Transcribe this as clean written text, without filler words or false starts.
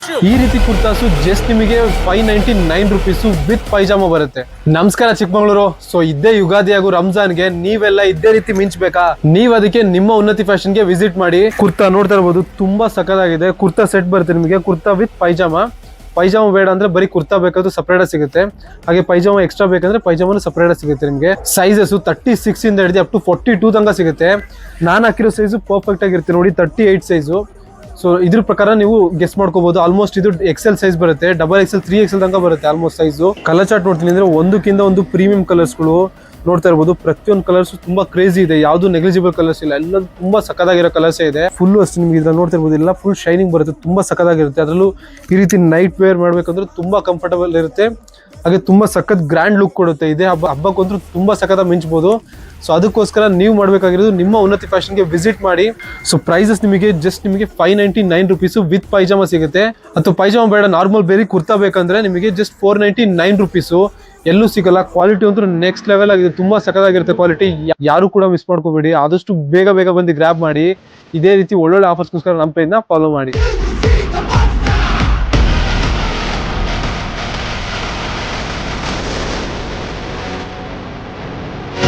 ಈ ರೀತಿ ಕುರ್ತಾಸು ಜಸ್ಟ್ ನಿಮಗೆ 599 ರುಪೀಸು ವಿತ್ ಪೈಜಾಮ ಬರುತ್ತೆ. ನಮಸ್ಕಾರ ಚಿಕ್ಕಮಗಳೂರು. ಸೊ ಇದೇ ಯುಗಾದಿ ಹಾಗೂ ರಂಜಾನ್ಗೆ ನೀವೆಲ್ಲ ಇದೇ ರೀತಿ ಮಿಂಚ್ಬೇಕಾ? ನೀವ್ ಅದಕ್ಕೆ ನಿಮ್ಮ ಉನ್ನತಿ ಫ್ಯಾಷನ್ಗೆ ವಿಸಿಟ್ ಮಾಡಿ. ಕುರ್ತಾ ನೋಡ್ತಾ ಇರ್ಬೋದು, ತುಂಬಾ ಸಕ್ಕತ್ತಾಗಿದೆ. ಕುರ್ತಾ ಸೆಟ್ ಬರುತ್ತೆ ನಿಮಗೆ, ಕುರ್ತಾ ವಿತ್ ಪೈಜಾಮ. ಪೈಜಾಮ ಬೇಡ ಅಂದ್ರೆ ಬರೀ ಕುರ್ತಾ ಬೇಕಾದ್ರೂ ಸಪ್ರೇಟ್ ಸಿಗುತ್ತೆ, ಹಾಗೆ ಪೈಜಾಮ ಎಕ್ಸ್ಟ್ರಾ ಬೇಕಂದ್ರೆ ಪೈಜಾಮನು ಸಪ್ರೇಟ್ ಸಿಗುತ್ತೆ ನಿಮಗೆ. ಸೈಜಸ್ 36 ಇಂದ ಹಿಡಿದು ಅಪ್ ಟು 42 ತನಕ ಸಿಗುತ್ತೆ. ನಾನು ಹಾಕಿರೋ ಸೈಜು ಪರ್ಫೆಕ್ಟ್ ಆಗಿರುತ್ತೆ ನೋಡಿ, 38 ಸೈಜು. ಸೊ ಇದ್ರ ಪ್ರಕಾರ ನೀವು ಗೆಸ್ ಮಾಡ್ಕೋಬಹುದು. ಆಲ್ಮೋಸ್ಟ್ ಇದು XL ಸೈಜ್ ಬರುತ್ತೆ, XXL 3XL ತನಕ ಬರುತ್ತೆ ಆಲ್ಮೋಸ್ಟ್ ಸೈಜು. ಕಲರ್ ಚಾರ್ಟ್ ನೋಡ್ತೀನಿ ಅಂದ್ರೆ ಒಂದಕ್ಕಿಂತ ಒಂದು ಪ್ರೀಮಿಯಂ ಕಲರ್ಸ್ಗಳು ನೋಡ್ತಾ ಇರ್ಬೋದು. ಪ್ರತಿಯೊಂದು ಕಲರ್ಸ್ ತುಂಬಾ ಕ್ರೇಜಿ ಇದೆ, ಯಾವ್ದು ನೆಗ್ಲಿಜಿಬಲ್ ಕಲರ್ಸ್ ಇಲ್ಲ, ಎಲ್ಲ ತುಂಬಾ ಸಕ್ಕದಾಗಿರೋ ಕಲರ್ಸ್ ಇದೆ. ಫುಲ್ ಅಷ್ಟು ನಿಮ್ಗೆ ಇದ್ರಲ್ಲಿ ನೋಡ್ತಾ ಇರ್ಬೋದು, ಎಲ್ಲ ಫುಲ್ ಶೈನಿಂಗ್ ಬರುತ್ತೆ, ತುಂಬಾ ಸಕ್ಕದಾಗಿರುತ್ತೆ. ಅದರಲ್ಲೂ ಈ ರೀತಿ ನೈಟ್ ವೇರ್ ಮಾಡ್ಬೇಕಂದ್ರೆ ತುಂಬಾ ಕಂಫರ್ಟಬಲ್ ಇರುತ್ತೆ, ಹಾಗೆ ತುಂಬಾ ಸಖತ್ ಗ್ರ್ಯಾಂಡ್ ಲುಕ್ ಕೊಡುತ್ತೆ. ಇದೇ ಹಬ್ಬಕ್ಕಂದ್ರೂ ತುಂಬಾ ಸಖತ್ ಮಿಂಚ್ಬೋದು. ಸೊ ಅದಕ್ಕೋಸ್ಕರ ನೀವು ಮಾಡಬೇಕಾಗಿರೋದು ನಿಮ್ಮ ಉನ್ನತಿ ಫ್ಯಾಷನ್ಗೆ ವಿಸಿಟ್ ಮಾಡಿ. ಸೊ ಪ್ರೈಸಸ್ ನಿಮಗೆ ಜಸ್ಟ್ ನಿಮಗೆ 599 ರುಪೀಸು ವಿತ್ ಪೈಜಾಮ ಸಿಗುತ್ತೆ. ಅಥವಾ ಪೈಜಾಮ ಬೇಡ, ನಾರ್ಮಲ್ ಬೇರೆ ಕುರ್ತಾ ಬೇಕಂದ್ರೆ ನಿಮಗೆ ಜಸ್ಟ್ 499 ರುಪೀಸು. ಎಲ್ಲೂ ಸಿಗಲ್ಲ. ಕ್ವಾಲಿಟಿ ಅಂತೂ ನೆಕ್ಸ್ಟ್ ಲೆವೆಲ್ ಆಗಿದೆ, ತುಂಬಾ ಸಕ್ಕತ್ತಾಗಿರುತ್ತೆ ಕ್ವಾಲಿಟಿ. ಯಾರು ಕೂಡ ಮಿಸ್ ಮಾಡ್ಕೋಬೇಡಿ, ಆದಷ್ಟು ಬೇಗ ಬಂದು ಗ್ರ್ಯಾಬ್ ಮಾಡಿ. ಇದೇ ರೀತಿ ಒಳ್ಳೊಳ್ಳೆ ಆಫರ್ಸ್ಗೋಸ್ಕರ ನಮ್ಮ ಪೇಜ್ನ ಫಾಲೋ ಮಾಡಿ.